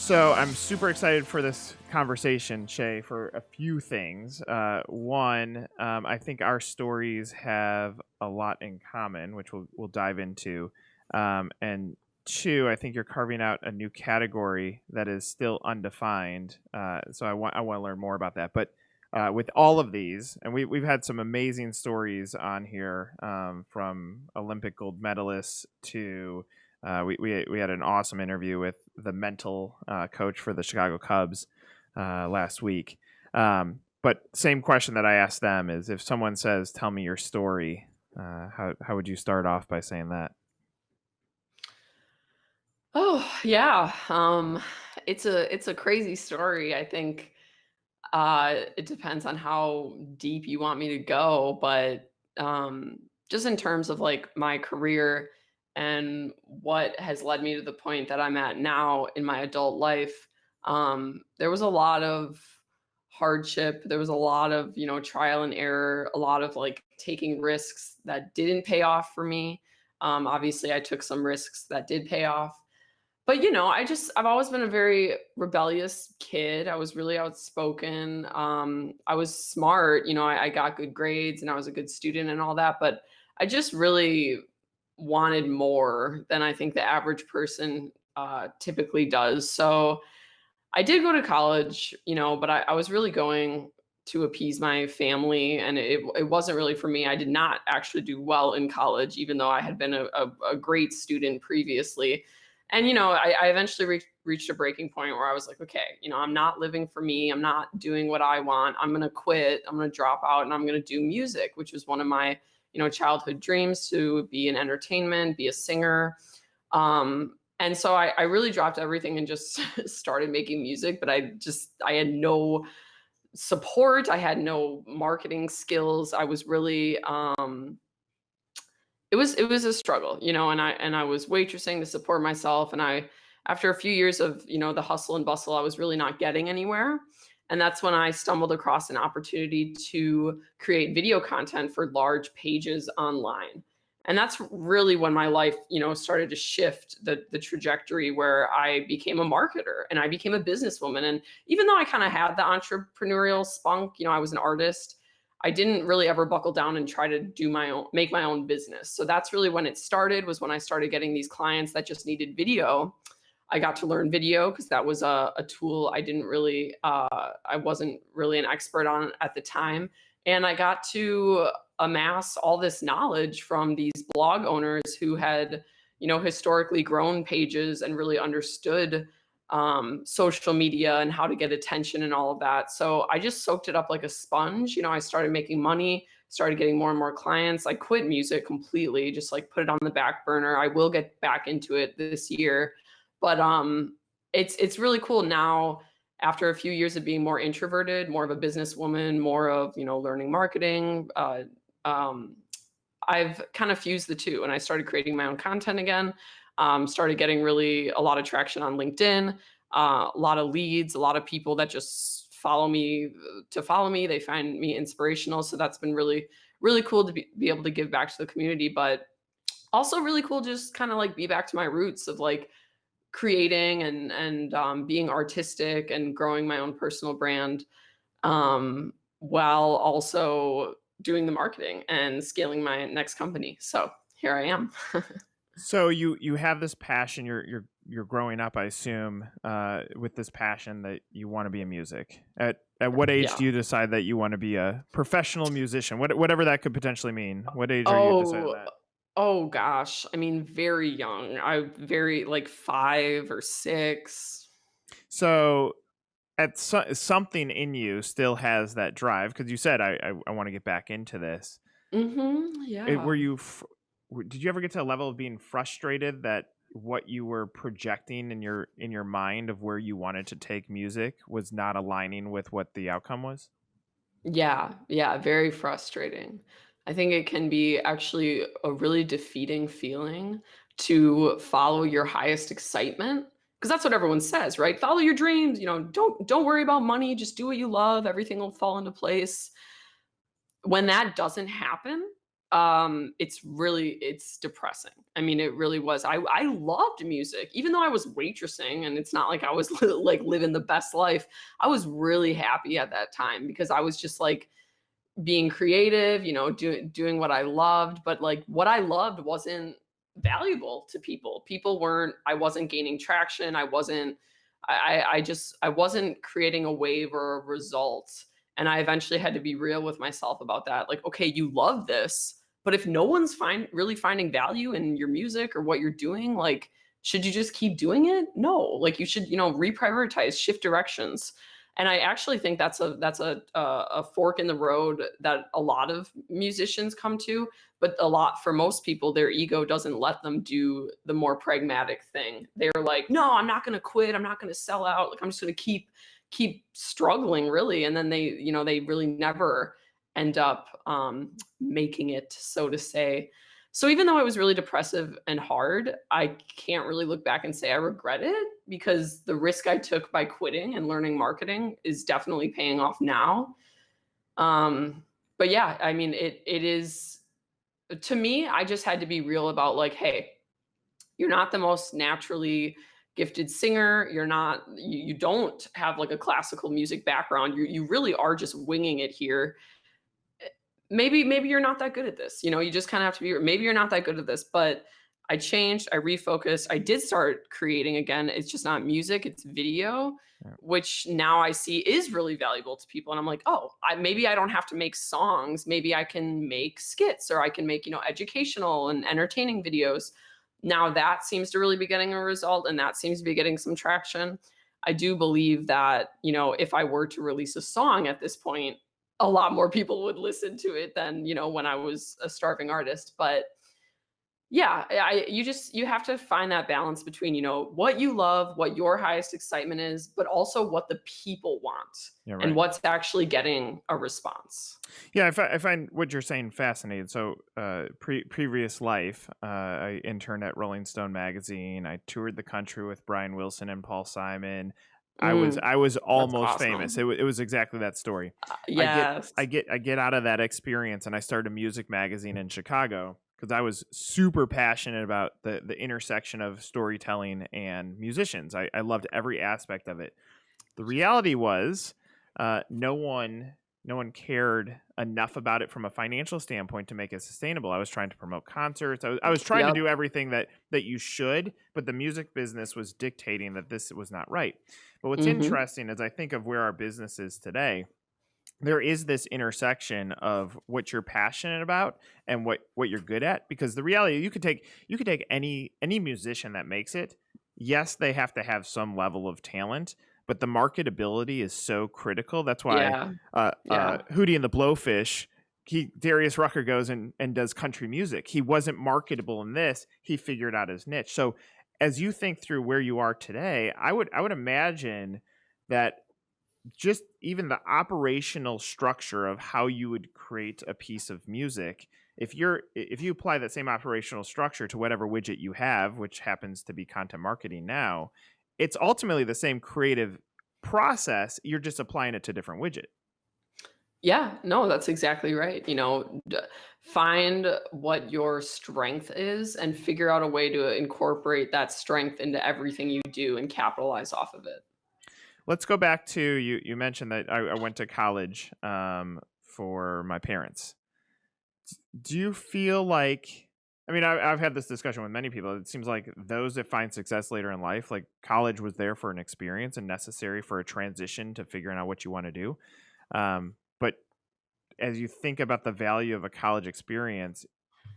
So I'm super excited for this conversation, Shay, for a few things. One, I think our stories have a lot in common, which we'll dive into. And two, I think you're carving out a new category that is still undefined. So I want to learn more about that. But with all of these, and we've had some amazing stories on here, from Olympic gold medalists to we had an awesome interview with the mental coach for the Chicago Cubs last week. But same question that I asked them is, if someone says, "Tell me your story," how would you start off by saying that? Oh, yeah. It's a crazy story. I think it depends on how deep you want me to go, but just in terms of like my career and what has led me to the point that I'm at now in my adult life, there was a lot of hardship. There was a lot of, trial and error, a lot of like taking risks that didn't pay off for me. Obviously, I took some risks that did pay off, but, I've always been a very rebellious kid. I was really outspoken. I was smart. I got good grades and I was a good student and all that. But I just really wanted more than I think the average person typically does. So I did go to college, but I was really going to appease my family, and it wasn't really for me. I did not actually do well in college, even though I had been a great student previously. And, I eventually reached a breaking point where I was like, okay, I'm not living for me. I'm not doing what I want. I'm going to quit. I'm going to drop out and I'm going to do music, which was one of my, childhood dreams, to be in entertainment, be a singer. And so I really dropped everything and just started making music, but I had no support. I had no marketing skills. I was really, it was a struggle, and I was waitressing to support myself. And after a few years of, the hustle and bustle, I was really not getting anywhere. And that's when I stumbled across an opportunity to create video content for large pages online. And that's really when my life, started to shift the trajectory, where I became a marketer and I became a businesswoman. And even though I kind of had the entrepreneurial spunk, I was an artist, I didn't really ever buckle down and try to make my own business. So that's really when it started, was when I started getting these clients that just needed video. I got to learn video because that was a tool I wasn't really an expert on at the time. And I got to amass all this knowledge from these blog owners who had, historically grown pages and really understood social media and how to get attention and all of that. So I just soaked it up like a sponge. I started making money, started getting more and more clients. I quit music completely, just like put it on the back burner. I will get back into it this year, but it's really cool now. After a few years of being more introverted, more of a businesswoman, more of learning marketing, I've kind of fused the two, and I started creating my own content again. Started getting really a lot of traction on LinkedIn, a lot of leads, a lot of people that just follow me to follow me. They find me inspirational. So that's been really, really cool to be able to give back to the community, but also really cool just kind of like be back to my roots of like creating and being artistic and growing my own personal brand, while also doing the marketing and scaling my next company. So here I am. So you have this passion. You're growing up, I assume, with this passion that you want to be in music. At what age Yeah. do you decide that you want to be a professional musician? Whatever that could potentially mean. What age are you deciding Oh, that? oh gosh. I mean, very young. I very like 5 or 6. So something in you still has that drive, because you said I want to get back into this. Were Yeah. did you ever get to a level of being frustrated that what you were projecting in your mind of where you wanted to take music was not aligning with what the outcome was? Yeah. Yeah. Very frustrating. I think it can be actually a really defeating feeling to follow your highest excitement. Because that's what everyone says, right? Follow your dreams. Don't worry about money. Just do what you love. Everything will fall into place. When that doesn't happen, It's depressing. I mean, it really was. I loved music, even though I was waitressing, and it's not like I was like living the best life. I was really happy at that time because I was just like being creative, doing what I loved, but like what I loved wasn't valuable to people. People weren't I wasn't gaining traction. I wasn't creating a wave or a result. And I eventually had to be real with myself about that. Like, okay, you love this, but if no one's really finding value in your music or what you're doing, like, should you just keep doing it? No. Like, you should, reprioritize, shift directions. And I actually think that's a fork in the road that a lot of musicians come to, but a lot for most people, their ego doesn't let them do the more pragmatic thing. They're like, no, I'm not going to quit. I'm not going to sell out. Like, I'm just going to keep struggling, really. And then they really never end up making it, so to say. So even though it was really depressive and hard, I can't really look back and say I regret it because the risk I took by quitting and learning marketing is definitely paying off now. But yeah, I mean, it is, to me, I just had to be real about, like, hey, you're not the most naturally gifted singer. You don't have like a classical music background. You really are just winging it here. Maybe you're not that good at this. You just kind of have to be, maybe you're not that good at this. But I changed, I refocused, I did start creating again. It's just not music, it's video, Yeah. which now I see is really valuable to people. And I'm like, oh, maybe I don't have to make songs. Maybe I can make skits, or I can make, educational and entertaining videos. Now that seems to really be getting a result, and that seems to be getting some traction. I do believe that, if I were to release a song at this point, a lot more people would listen to it than, when I was a starving artist. But yeah, you have to find that balance between, what you love, what your highest excitement is, but also what the people want Yeah, and right. what's actually getting a response. Yeah, I find what you're saying fascinating. So, previous life, I interned at Rolling Stone magazine. I toured the country with Brian Wilson and Paul Simon. Mm, I was that's almost famous. awesome. It was exactly that story. Yes. I get out of that experience, and I started a music magazine in Chicago because I was super passionate about the intersection of storytelling and musicians. I loved every aspect of it. The reality was, no one cared enough about it from a financial standpoint to make it sustainable. I was trying to promote concerts. I was trying to Yep. do everything that you should, but the music business was dictating that this was not right. But what's Mhm. interesting is I think of where our business is today, there is this intersection of what you're passionate about and what you're good at, because the reality, you could take any musician that makes it. Yes, they have to have some level of talent, but the marketability is so critical. That's why Yeah. Yeah. Hootie and the Blowfish, Darius Rucker goes and does country music. He wasn't marketable in this, he figured out his niche. So as you think through where you are today, I would imagine that just even the operational structure of how you would create a piece of music, if you apply that same operational structure to whatever widget you have, which happens to be content marketing now, it's ultimately the same creative process. You're just applying it to a different widget. Yeah, no, that's exactly right. Find what your strength is and figure out a way to incorporate that strength into everything you do and capitalize off of it. Let's go back to you mentioned that I went to college for my parents. Do you feel like, I mean, I've had this discussion with many people. It seems like those that find success later in life, like college was there for an experience and necessary for a transition to figuring out what you want to do. But as you think about the value of a college experience,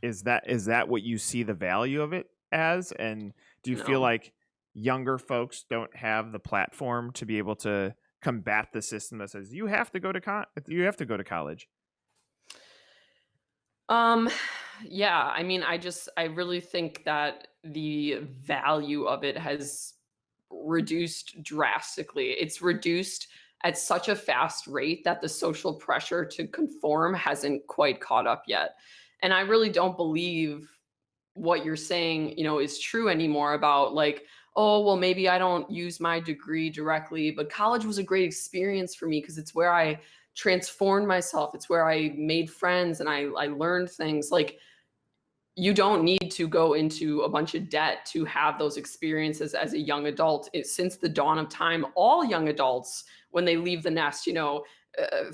is that what you see the value of it as? And do you feel No. like younger folks don't have the platform to be able to combat the system that says you have to you have to go to college? Um, yeah, I mean, I really think that the value of it has reduced drastically. It's reduced at such a fast rate that the social pressure to conform hasn't quite caught up yet. And I really don't believe what you're saying, is true anymore about, like, oh, well, maybe I don't use my degree directly, but college was a great experience for me because it's where I transformed myself. It's where I made friends and I learned things. Like, you don't need to go into a bunch of debt to have those experiences as a young adult. Since the dawn of time, all young adults, when they leave the nest,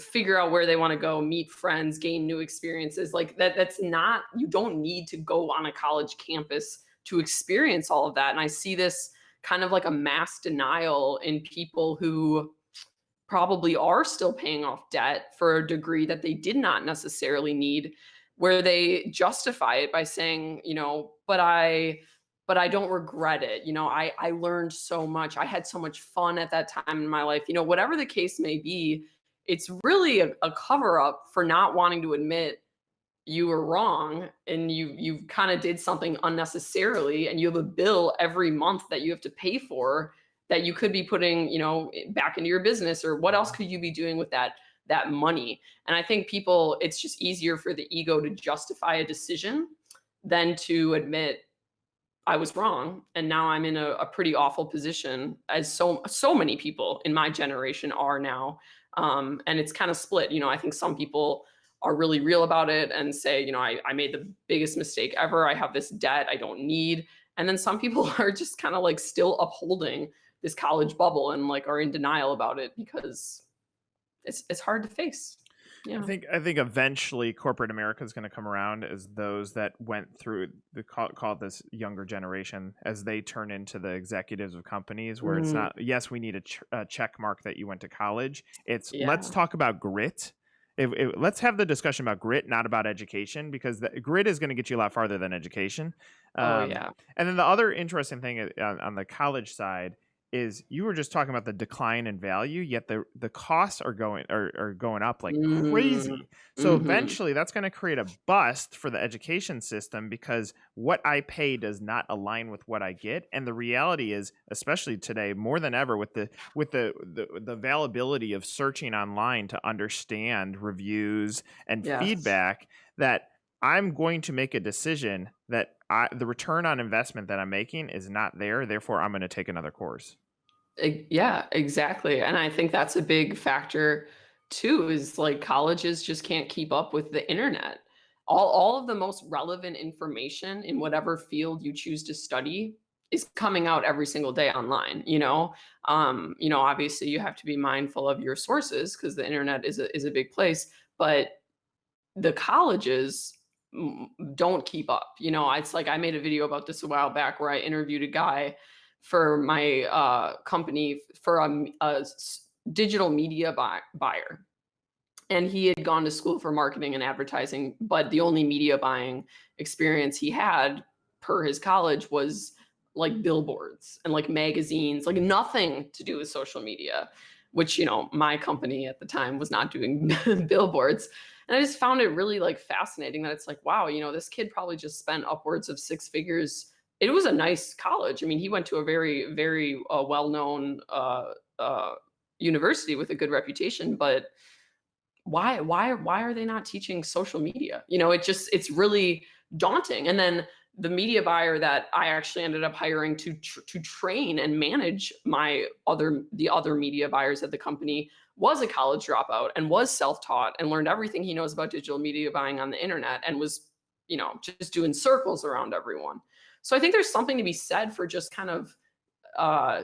figure out where they want to go, meet friends, gain new experiences. Like that. That's not. You don't need to go on a college campus to experience all of that. And I see this kind of like a mass denial in people who probably are still paying off debt for a degree that they did not necessarily need, where they justify it by saying, but I don't regret it. I learned so much. I had so much fun at that time in my life. Whatever the case may be, it's really a cover up for not wanting to admit you were wrong, and you kind of did something unnecessarily, and you have a bill every month that you have to pay for, that you could be putting back into your business, or what else could you be doing with that money. And I think people, it's just easier for the ego to justify a decision than to admit I was wrong, and now I'm in a pretty awful position, as so many people in my generation are now. And it's kind of split. I think some people are really real about it and say, I made the biggest mistake ever. I have this debt I don't need. And then some people are just kind of like still upholding this college bubble and like are in denial about it because it's hard to face. I Yeah. think eventually corporate America is going to come around as those that went through the call it this younger generation, as they turn into the executives of companies, where it's Mm, not, yes, we need a check mark that you went to college. It's, let's yeah. talk about grit. Let's have the discussion about grit, not about education, because the grit is going to get you a lot farther than education. Oh Um, yeah. and then the other interesting thing on the college side is, you were just talking about the decline in value, yet the costs are going up like Mm, crazy. So hmm. eventually that's going to create a bust for the education system, because what I pay does not align with what I get. And the reality is, especially today more than ever, with the availability of searching online to understand reviews and Yes. feedback, that I'm going to make a decision that the return on investment that I'm making is not there. Therefore, I'm going to take another course. Yeah, exactly. And I think that's a big factor too, is like colleges just can't keep up with the internet. All of the most relevant information in whatever field you choose to study is coming out every single day online. Obviously you have to be mindful of your sources because the internet is a big place, but the colleges don't keep up. It's like I made a video about this a while back where I interviewed a guy for my company for digital media buyer. And he had gone to school for marketing and advertising, but the only media buying experience he had per his college was like billboards and like magazines, like nothing to do with social media, which, my company at the time was not doing billboards. And I just found it really like fascinating that it's like, wow, this kid probably just spent upwards of six figures. It was a nice college. I mean, he went to a very, very well-known university with a good reputation, but why are they not teaching social media? It's really daunting. And then the media buyer that I actually ended up hiring to train and manage the other media buyers at the company was a college dropout and was self-taught and learned everything he knows about digital media buying on the internet and was, just doing circles around everyone. So I think there's something to be said for just kind of uh,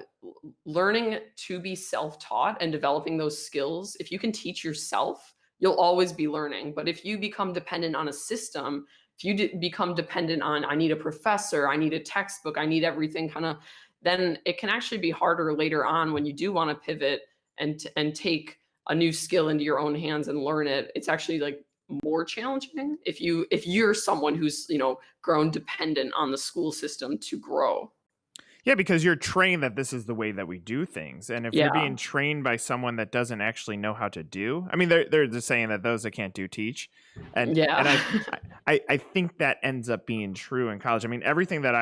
learning to be self-taught and developing those skills. If you can teach yourself, you'll always be learning. But if you become dependent on a system, if you become dependent on, I need a professor, I need a textbook, I need everything kind of, then it can actually be harder later on when you do want to pivot and take a new skill into your own hands and learn it. It's actually like more challenging if you're someone who's grown dependent on the school system to grow. Yeah, because you're trained that this is the way that we do things. And if you're Yeah. being trained by someone that doesn't actually know how to do, I mean, they're just saying that those that can't do teach. And Yeah. I think that ends up being true in college. I mean, everything that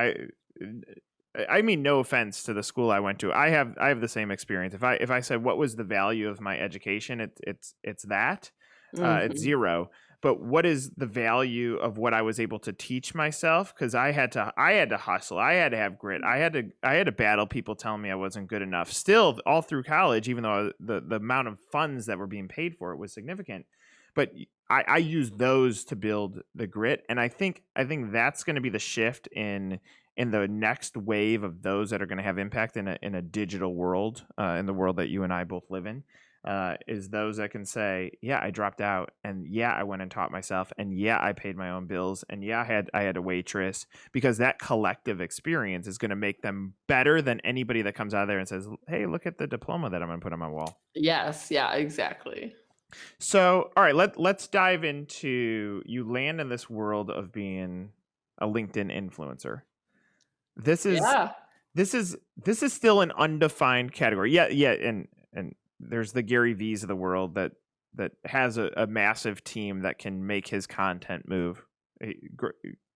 I mean, no offense to the school I went to. I have the same experience. If I said what was the value of my education, it's that. It's Mhm. zero. but what is the value of what I was able to teach myself? Because I had to hustle. I had to have grit. I had to battle people telling me I wasn't good enough. Still, all through college, even though the amount of funds that were being paid for it was significant, but I used those to build the grit, and I think that's going to be the shift in the next wave of those that are going to have impact in a digital world, in the world that you and I both live in, is those that can say, yeah, I dropped out, and yeah, I went and taught myself, and yeah, I paid my own bills, and yeah, I had a waitress, because that collective experience is going to make them better than anybody that comes out there and says, hey, look at the diploma that I'm going to put on my wall. Yes, yeah, exactly. So, all right, let's dive into, you land in this world of being a LinkedIn influencer. This is Yeah. this is still an undefined category. Yeah, yeah, and there's the Gary V's of the world that has a massive team that can make his content move.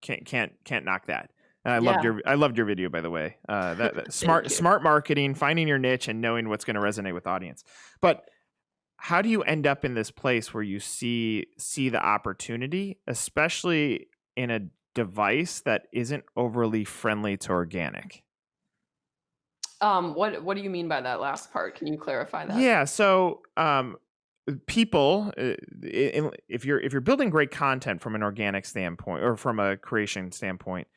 Can't knock that. And Yeah. I loved your video, by the way. That Thank smart you. smart marketing, finding your niche and knowing what's going to resonate with audience. But how do you end up in this place where you see the opportunity, especially in a device that isn't overly friendly to organic? What do you mean by that last part? Can you clarify that? Yeah, so people, if you're building great content from an organic standpoint or from a creation standpoint,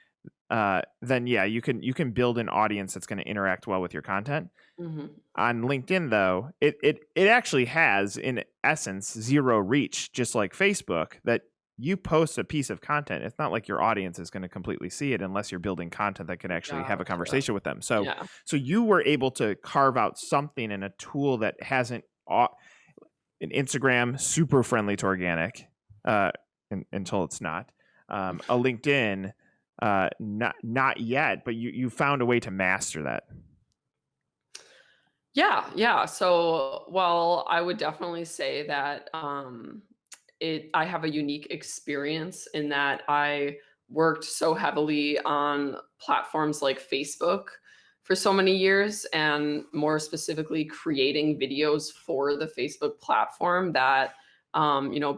then yeah, you can build an audience that's going to interact well with your content. Mhm. On LinkedIn, though, it actually has, in essence, zero reach, just like Facebook. That you post a piece of content, it's not like your audience is going to completely see it unless you're building content that can actually have a Gotcha. conversation with them. So, Yeah. so you were able to carve out something in a tool that hasn't. An Instagram super friendly to organic, uh, until it's not. A LinkedIn, not yet, but you found a way to master that. Yeah, yeah. So, well, I would definitely say that I have a unique experience in that I worked so heavily on platforms like Facebook for so many years, and more specifically creating videos for the Facebook platform that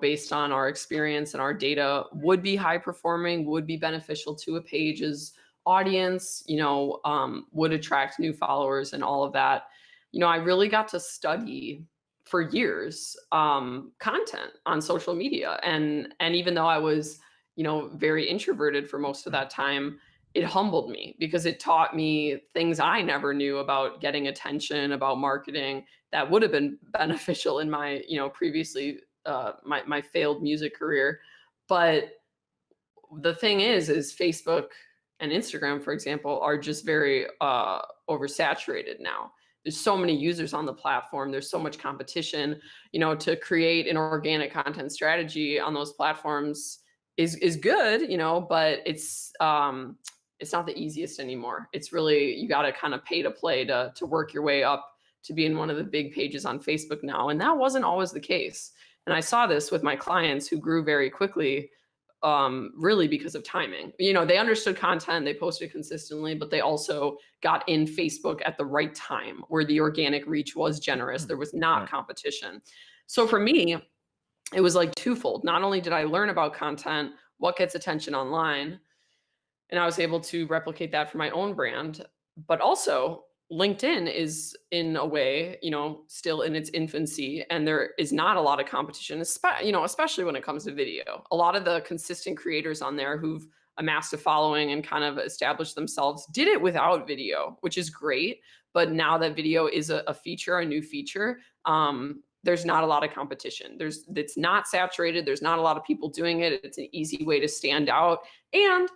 based on our experience and our data would be high performing, would be beneficial to a page's audience, would attract new followers and all of that. I really got to study for years content on social media, and even though I was very introverted for most of that time, it humbled me because it taught me things I never knew about getting attention, about marketing, that would have been beneficial in my previously my failed music career. But the thing is Facebook and Instagram, for example, are just very oversaturated now. There's so many users on the platform. There's so much competition. To create an organic content strategy on those platforms is good, but it's not the easiest anymore. It's really, you got to kind of pay to play to work your way up to being one of the big pages on Facebook now, and that wasn't always the case. And I saw this with my clients who grew very quickly, really because of timing. They understood content, they posted consistently, but they also got in Facebook at the right time where the organic reach was generous. There was not Right. competition. So for me, it was like twofold. Not only did I learn about content, what gets attention online, and I was able to replicate that for my own brand. But also, LinkedIn is in a way, still in its infancy, and there is not a lot of competition, especially when it comes to video. A lot of the consistent creators on there who've amassed a following and kind of established themselves did it without video, which is great. But now that video is a feature, a new feature, there's not a lot of competition. It's not saturated. There's not a lot of people doing it. It's an easy way to stand out. And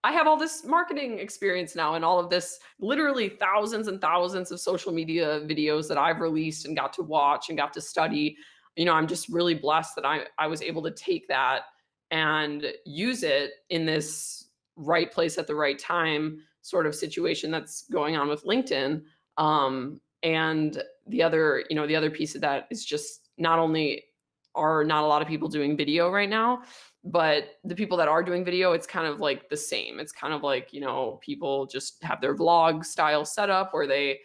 I have all this marketing experience now and all of this, literally thousands and thousands of social media videos that I've released and got to watch and got to study. I'm just really blessed that I was able to take that and use it in this right place at the right time sort of situation that's going on with LinkedIn. And the other piece of that is just, not only are not a lot of people doing video right now, but the people that are doing video, it's kind of like the same. It's kind of like, people just have their vlog style setup where they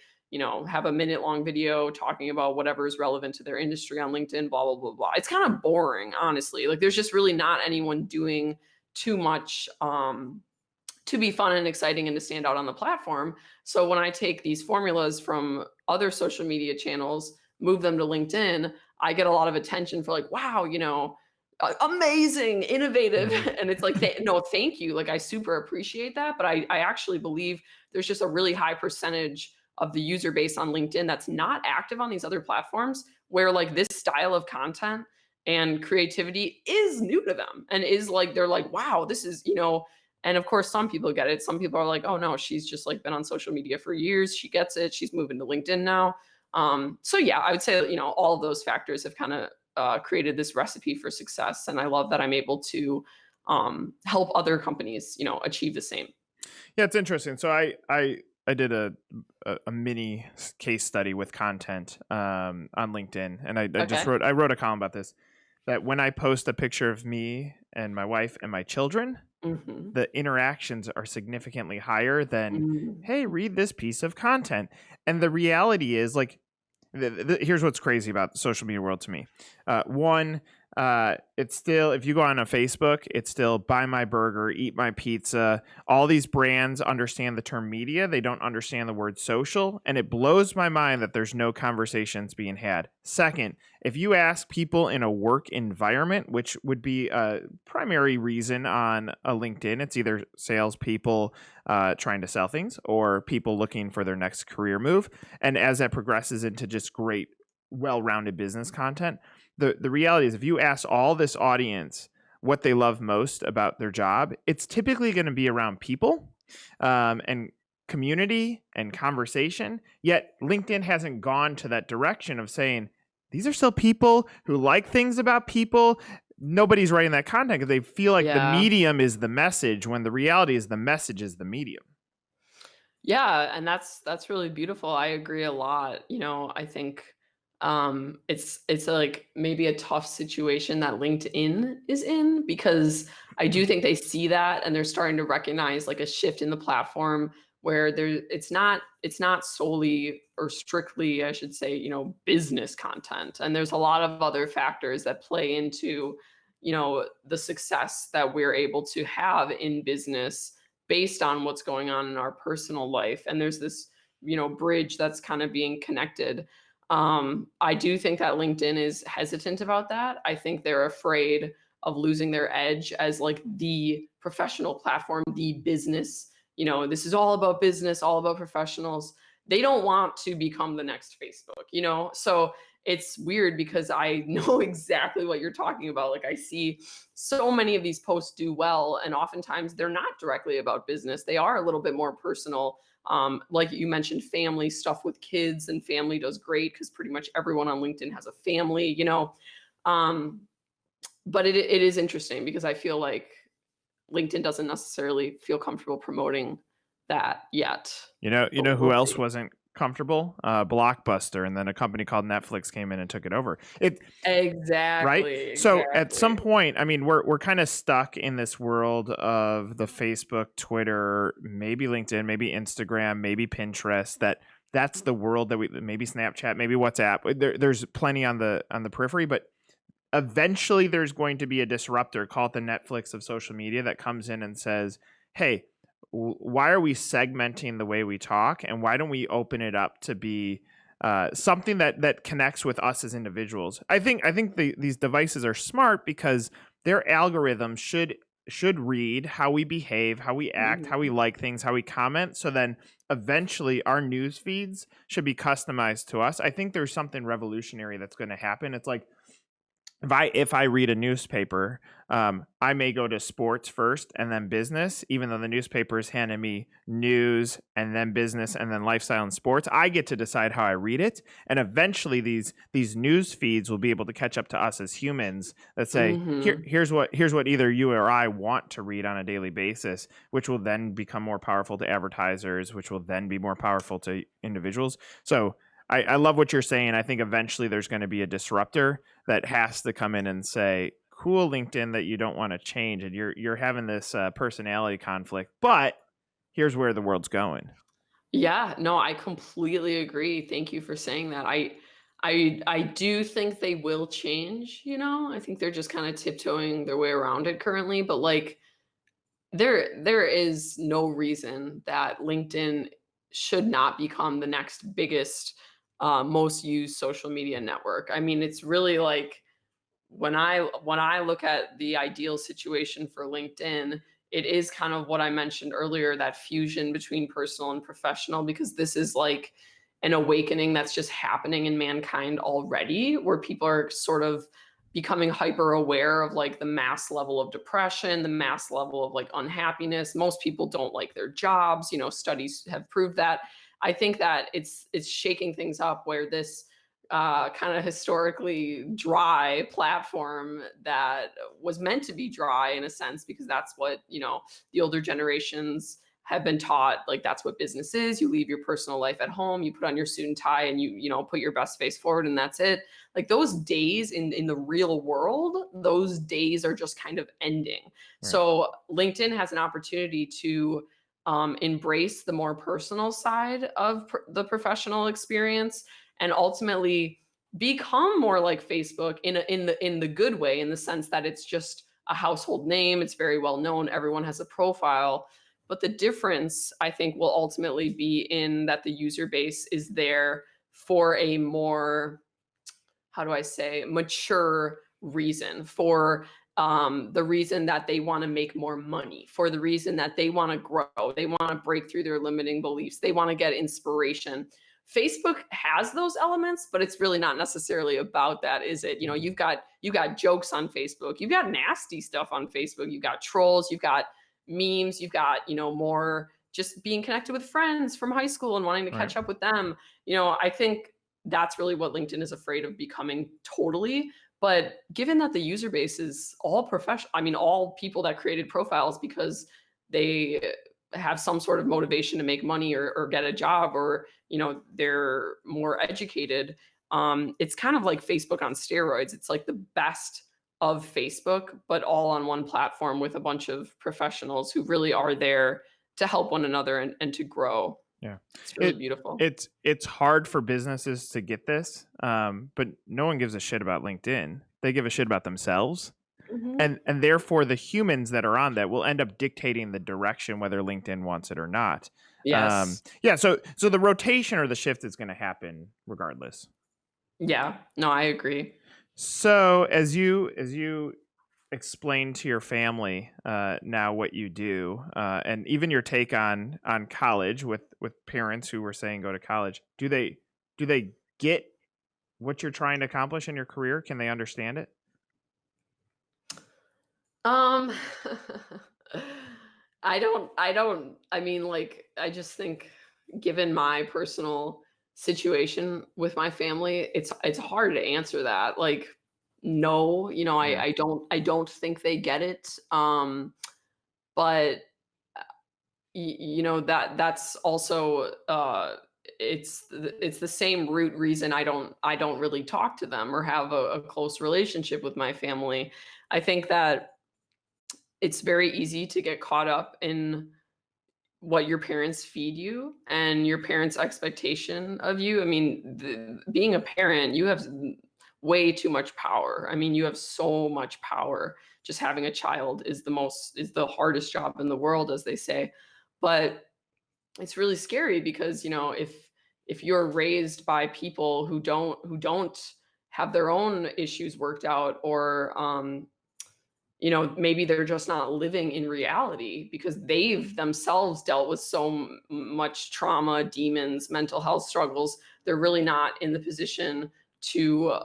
have a minute long video talking about whatever is relevant to their industry on LinkedIn, blah, blah, blah, blah. It's kind of boring, honestly. Like there's just really not anyone doing too much to be fun and exciting and to stand out on the platform. So when I take these formulas from other social media channels, move them to LinkedIn, I get a lot of attention for like, wow, amazing, innovative. Mhm. And it's like, no, thank you. Like I super appreciate that. But I actually believe there's just a really high percentage of the user base on LinkedIn that's not active on these other platforms where like this style of content and creativity is new to them and is like, they're like, wow, this is, and of course, some people get it. Some people are like, oh no, she's just like been on social media for years. She gets it. She's moving to LinkedIn now. So yeah, I would say that, all of those factors have kind of created this recipe for success. And I love that I'm able to help other companies, achieve the same. Yeah, it's interesting. So I did a mini case study with content on LinkedIn, and I just Okay. wrote a column about this. That when I post a picture of me and my wife and my children, Hmm. the interactions are significantly higher than, hey, read this piece of content. And the reality is, like, here's what's crazy about the social media world to me. One, it's still, if you go on a Facebook, it's still buy my burger, eat my pizza. All these brands understand the term media. They don't understand the word social. And it blows my mind that there's no conversations being had. Second, if you ask people in a work environment, which would be a primary reason on a LinkedIn, it's either salespeople trying to sell things or people looking for their next career move. And as that progresses into just great, well-rounded business content, the reality is if you ask all this audience what they love most about their job, it's typically going to be around people and community and conversation. Yet LinkedIn hasn't gone to that direction of saying, these are still people who like things about people. Nobody's writing that content because they feel like the Yeah. medium is the message when the reality is the message is the medium. Yeah, and that's really beautiful. I agree a lot. I think it's like maybe a tough situation that LinkedIn is in because I do think they see that and they're starting to recognize like a shift in the platform where it's not solely or strictly, I should say, business content. And there's a lot of other factors that play into, the success that we're able to have in business based on what's going on in our personal life. And there's this, bridge that's kind of being connected. I do think that LinkedIn is hesitant about that. I think they're afraid of losing their edge as like the professional platform, the business. This is all about business, all about professionals. They don't want to become the next Facebook. So it's weird because I know exactly what you're talking about. Like I see so many of these posts do well, and oftentimes they're not directly about business. They are a little bit more personal. Like you mentioned, family stuff with kids, and family does great because pretty much everyone on LinkedIn has a family. Um, but it is interesting because I feel like LinkedIn doesn't necessarily feel comfortable promoting that yet, You but know who we'll else see. wasn't comfortable? Blockbuster, and then a company called Netflix came in and took it over. Right? Exactly, So at some exactly. point, I mean, we're kind of stuck in this world of the Facebook, Twitter, maybe LinkedIn, maybe Instagram, maybe Pinterest. That's the world that we, maybe Snapchat, maybe WhatsApp. There's plenty on the periphery, but eventually there's going to be a disruptor, call it the Netflix of social media, that comes in and says, hey, why are we segmenting the way we talk, and why don't we open it up to be something that connects with us as individuals? I think these devices are smart because their algorithm should read how we behave, how we act, how we Mhm. like things, how we comment. So then eventually our news feeds should be customized to us. I think there's something revolutionary that's going to happen. It's like if I read a newspaper, I may go to sports first and then business, even though the newspaper is handing me news and then business and then lifestyle and sports. I get to decide how I read it, and eventually these news feeds will be able to catch up to us as humans that say, Mhm. here's what either you or I want to read on a daily basis, which will then become more powerful to advertisers, which will then be more powerful to individuals. So I love what you're saying. I think eventually there's going to be a disruptor that has to come in and say, "Cool, LinkedIn, that you don't want to change, and you're having this personality conflict, but here's where the world's going." Yeah, no, I completely agree. Thank you for saying that. I do think they will change, you know? I think they're just kinda tiptoeing their way around it currently, but, like, there is no reason that LinkedIn should not become the next biggest, most used social media network. I mean, it's really like when I look at the ideal situation for LinkedIn, it is kind of what I mentioned earlier, that fusion between personal and professional, because this is like an awakening that's just happening in mankind already, where people are sort of becoming hyper aware of like the mass level of depression, the mass level of like unhappiness. Most people don't like their jobs, studies have proved that. I think that it's shaking things up where this kind of historically dry platform that was meant to be dry in a sense, because that's what the older generations have been taught. Like, that's what business is. You leave your personal life at home, you put on your suit and tie, and you put your best face forward, and that's it. Like, those days in the real world, those days are just kind of ending. Right. So LinkedIn has an opportunity to embrace the more personal side of the professional experience, and ultimately become more like Facebook in the good way, in the sense that it's just a household name, it's very well known, everyone has a profile. But the difference, I think, will ultimately be in that the user base is there for a more, how do I say, mature reason, for the reason that they want to make more money, for the reason that they want to grow, they want to break through their limiting beliefs, they want to get inspiration. Facebook has those elements, but it's really not necessarily about that, is it? You've got jokes on Facebook, you've got nasty stuff on Facebook, you've got trolls, you've got memes, you've got more just being connected with friends from high school and wanting to Right. catch up with them. I think that's really what LinkedIn is afraid of becoming totally. But given that the user base is all professional, I mean, all people that created profiles because they have some sort of motivation to make money, or get a job, or they're more educated. It's kind of like Facebook on steroids. It's like the best of Facebook, but all on one platform with a bunch of professionals who really are there to help one another, and to grow. Yeah. It's really It beautiful. it's hard for businesses to get this, but no one gives a shit about LinkedIn. They give a shit about themselves. Mhm. And therefore the humans that are on that will end up dictating the direction whether LinkedIn wants it or not. Yes. Yeah, so the rotation or the shift is going to happen regardless. Yeah. No, I agree. So as you explain to your family now what you do, and even your take on college with parents who were saying go to college, do they get what you're trying to accomplish in your career? Can they understand it? Um, I mean, like, I just think, given my personal situation with my family, it's hard to answer that. Like, no, Yeah. I don't think they get it. But that's also it's the same root reason I don't really talk to them or have a close relationship with my family. I think that it's very easy to get caught up in what your parents feed you and your parents' expectation of you. I mean, being a parent, you have way too much power. I mean, you have so much power. Just having a child is the hardest job in the world, as they say. But it's really scary because, if you're raised by people who don't have their own issues worked out, or maybe they're just not living in reality because they've themselves dealt with so much trauma, demons, mental health struggles. They're really not in the position to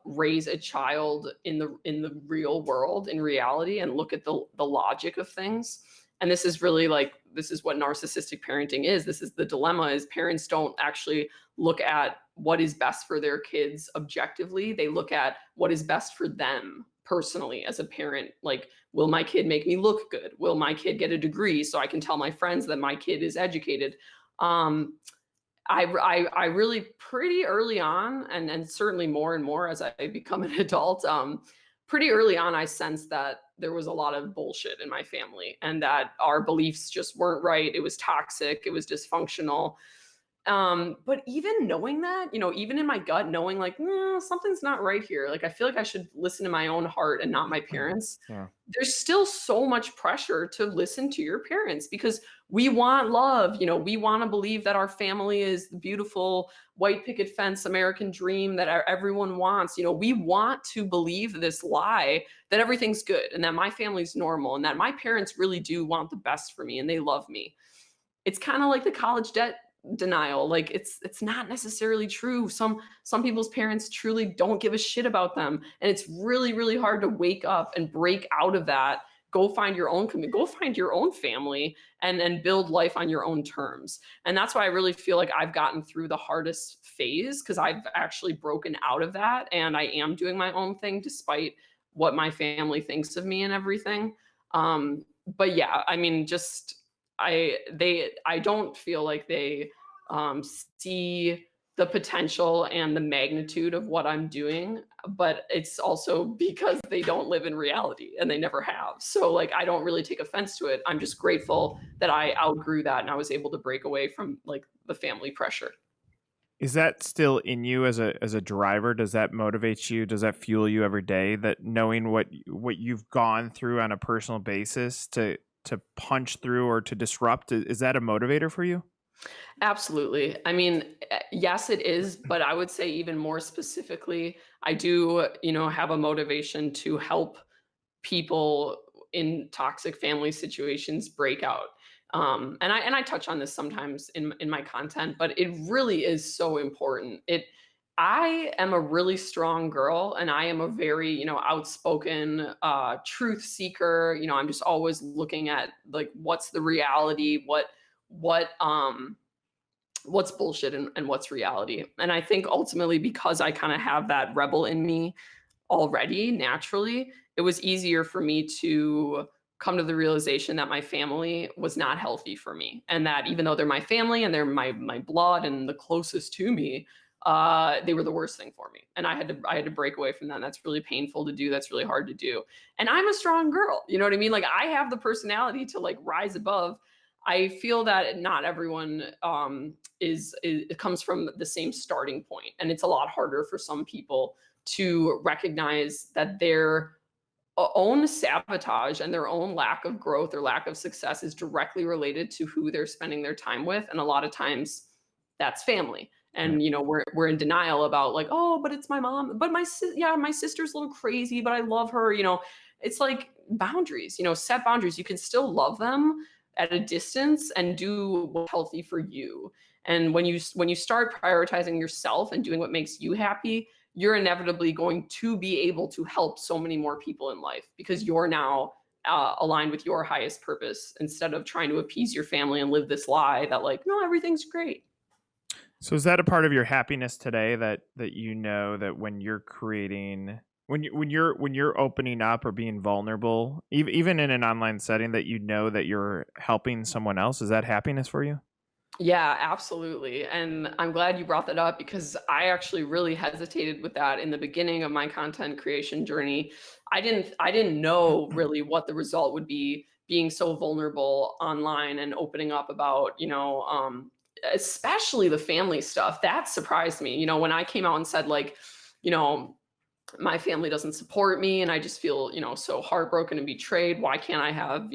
raise a child in the real world, in reality, and look at the logic of things. And this is what narcissistic parenting is. This is the dilemma: is parents don't actually look at what is best for their kids objectively. They look at what is best for them personally as a parent. Like, will my kid make me look good? Will my kid get a degree so I can tell my friends that my kid is educated? Um, I really, pretty early on, and certainly more and more as I become an adult, pretty early on, I sensed that there was a lot of bullshit in my family and that our beliefs just weren't right. It was toxic, it was dysfunctional. But even knowing that, even in my gut, knowing like, something's not right here. Like, I feel like I should listen to my own heart and not my parents. Yeah. There's still so much pressure to listen to your parents because we want love. We want to believe that our family is the beautiful white picket fence American dream that everyone wants. We want to believe this lie that everything's good and that my family's normal and that my parents really do want the best for me and they love me. It's kind of like the college debt denial. Like, it's not necessarily true. Some people's parents truly don't give a shit about them, and it's really really hard to wake up and break out of that. Go find your own go find your own family and build life on your own terms. And that's why I really feel like I've gotten through the hardest phase, because I've actually broken out of that and I am doing my own thing despite what my family thinks of me and everything. But yeah, I mean, just I don't feel like they see the potential and the magnitude of what I'm doing, but it's also because they don't live in reality and they never have. So like, I don't really take offense to it. I'm just grateful that I outgrew that and I was able to break away from like the family pressure. Is that still in you as a driver? Does that motivate you? Does that fuel you every day? That knowing what you've gone through on a personal basis to punch through or to disrupt, is that a motivator for you? Absolutely. I mean, yes, it is, but I would say even more specifically, I do, have a motivation to help people in toxic family situations break out. And I touch on this sometimes in my content, but it really is so important. I am a really strong girl and I am a very, outspoken truth seeker. I'm just always looking at like what's the reality, what what's bullshit and what's reality. And I think ultimately because I kind of have that rebel in me already naturally, it was easier for me to come to the realization that my family was not healthy for me. And that even though they're my family and they're my blood and the closest to me, they were the worst thing for me. And I had to break away from that. And that's really painful to do. That's really hard to do. And I'm a strong girl. You know what I mean? Like, I have the personality to like rise above. I feel that not everyone is it comes from the same starting point, and it's a lot harder for some people to recognize that their own sabotage and their own lack of growth or lack of success is directly related to who they're spending their time with. And a lot of times that's family. Yeah. And we're in denial about like, oh, but it's my mom, but yeah, my sister's a little crazy, but I love her. It's like boundaries. Set boundaries. You can still love them at a distance and do what's healthy for you. And when you start prioritizing yourself and doing what makes you happy, you're inevitably going to be able to help so many more people in life because you're now aligned with your highest purpose instead of trying to appease your family and live this lie that like, no, everything's great. So is that a part of your happiness today, that you know that when you're creating, when you're opening up or being vulnerable, even in an online setting, that you know that you're helping someone else? Is that happiness for you? Yeah, absolutely. And I'm glad you brought that up because I actually really hesitated with that in the beginning of my content creation journey. I didn't know really what the result would be being so vulnerable online and opening up about, especially the family stuff. That surprised me. When I came out and said like, you know, my family doesn't support me and I just feel, so heartbroken and betrayed. Why can't I have,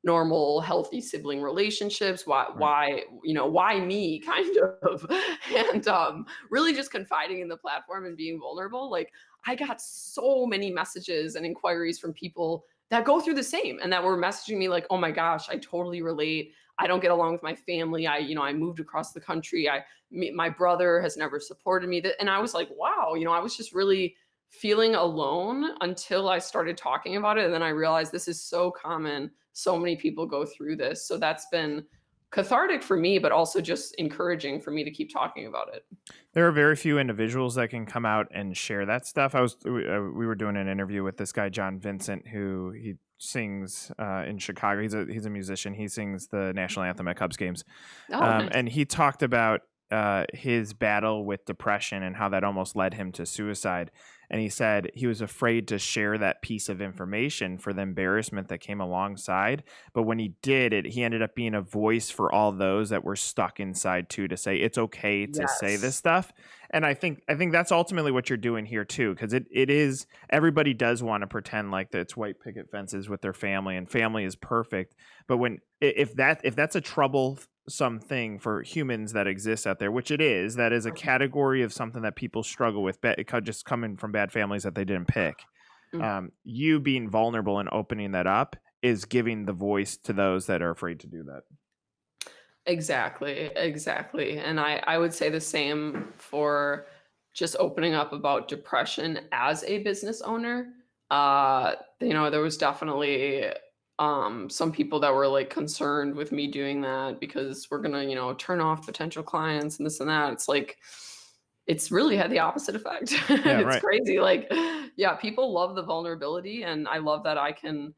normal, healthy sibling relationships? Why, Right. why me kind of? And really just confiding in the platform and being vulnerable. Like, I got so many messages and inquiries from people that go through the same and that were messaging me like, oh my gosh, I totally relate. I don't get along with my family. I moved across the country. My brother has never supported me. And I was like, wow, I was just really feeling alone until I started talking about it. And then I realized this is so common. So many people go through this. So that's been cathartic for me, but also just encouraging for me to keep talking about it. There are very few individuals that can come out and share that stuff. We were doing an interview with this guy John Vincent, who he sings in Chicago. He's a musician. He sings the national anthem at Cubs games, Oh, nice. and he talked about his battle with depression and how that almost led him to suicide. And he said he was afraid to share that piece of information for the embarrassment that came alongside. But when he did it, he ended up being a voice for all those that were stuck inside too, to say it's okay to say this Yes. stuff. And I think that's ultimately what you're doing here too, because it is, everybody does want to pretend like that it's white picket fences with their family and family is perfect. But if that's a troublesome thing for humans that exist out there, which it is, that is a category of something that people struggle with, just coming from bad families that they didn't pick. Mm. You being vulnerable and opening that up is giving the voice to those that are afraid to do that. Exactly, exactly. And I would say the same for just opening up about depression as a business owner. There was definitely some people that were like concerned with me doing that because we're gonna, turn off potential clients and this and that. It's like it's really had the opposite effect. Yeah, It's right. crazy. Like, yeah, people love the vulnerability, and I love that I can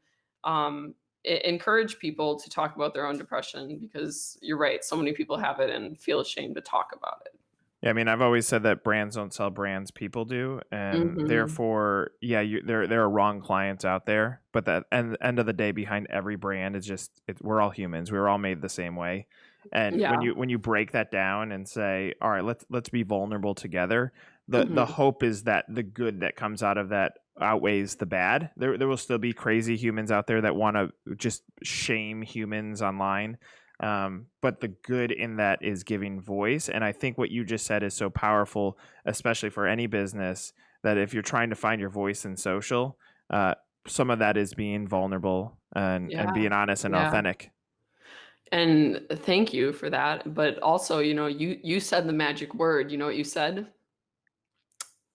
encourage people to talk about their own depression because you're right. So many people have it and feel ashamed to talk about it. Yeah, I mean, I've always said that brands don't sell brands, people do, and Hmm. therefore, yeah, there are wrong clients out there, but that and end of the day, behind every brand is just we're all humans. We were all made the same way, and when Yeah. you break that down and say, all right, let's be vulnerable together. The Hmm. hope is that the good that comes out of that outweighs the bad. There will still be crazy humans out there that want to just shame humans online, but the good in that is giving voice. And I think what you just said is so powerful, especially for any business, that if you're trying to find your voice in social, uh, some of that is being vulnerable and Yeah. being honest and Yeah. authentic. And thank you for that. But also, you said the magic word. You know what you said?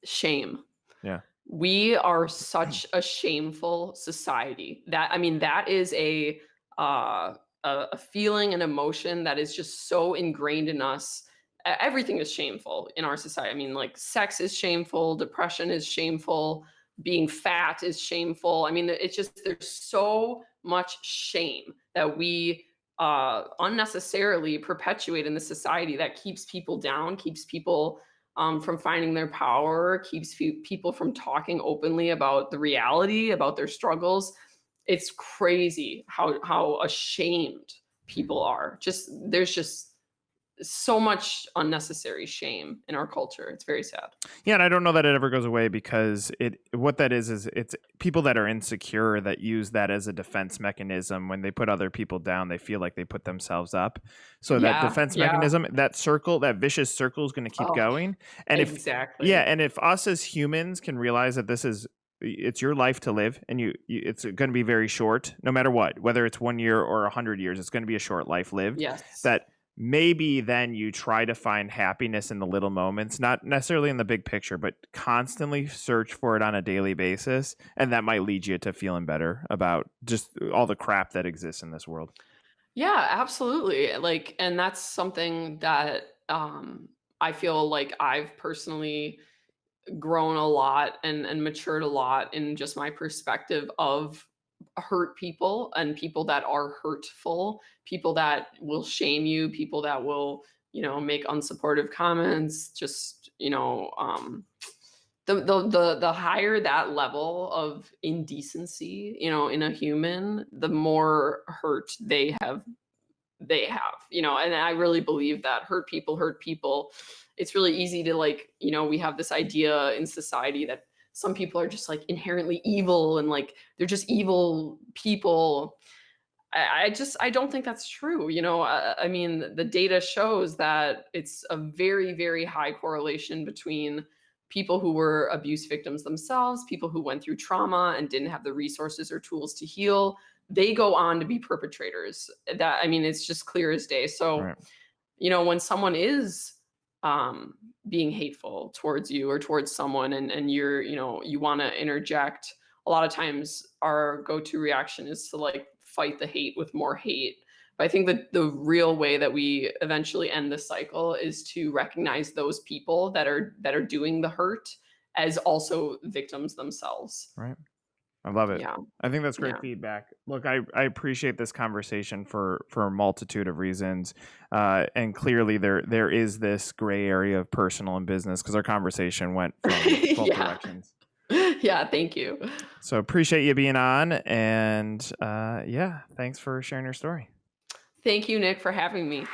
Shame. Yeah. We are such a shameful society. That is a feeling and emotion that is just so ingrained in us. Everything is shameful in our society. I mean, like sex is shameful, depression is shameful, being fat is shameful. I mean, it's just there's so much shame that we unnecessarily perpetuate in the society that keeps people down, keeps people from finding their power, keeps people from talking openly about the reality, about their struggles. It's crazy how ashamed people are. Just there's just so much unnecessary shame in our culture. It's very sad. Yeah, and I don't know that it ever goes away, because it what that is it's people that are insecure that use that as a defense mechanism. When they put other people down, they feel like they put themselves up. So that Yeah, defense yeah. mechanism, that circle, that vicious circle is going to keep Oh, going. And if yeah, exactly. and if us as humans can realize that it's your life to live, and it's going to be very short, no matter what, whether it's 1 year or 100 years, it's going to be a short life lived. Yes. That maybe then you try to find happiness in the little moments, not necessarily in the big picture, but constantly search for it on a daily basis. And that might lead you to feeling better about just all the crap that exists in this world. Yeah, absolutely. Like, and that's something that I feel like I've personally grown a lot and matured a lot in just my perspective of hurt people and people that are hurtful, people that will shame you, people that will, make unsupportive comments, just, the higher that level of indecency, in a human, the more hurt they have, and I really believe that hurt people. It's really easy to, like, we have this idea in society that some people are just like inherently evil and like they're just evil people. I don't think that's true. I mean, the data shows that it's a very, very high correlation between people who were abuse victims themselves, people who went through trauma and didn't have the resources or tools to heal. They go on to be perpetrators. It's just clear as day. So, Right. when someone is being hateful towards you or towards someone, and you want to interject, a lot of times our go-to reaction is to like fight the hate with more hate. But I think that the real way that we eventually end the cycle is to recognize those people that are doing the hurt as also victims themselves. Right. I love it. Yeah. I think that's great Yeah. feedback. Look, I appreciate this conversation for a multitude of reasons, and clearly there is this gray area of personal and business, because our conversation went from both Yeah. directions. Yeah, thank you. So appreciate you being on, and yeah, thanks for sharing your story. Thank you, Nick, for having me.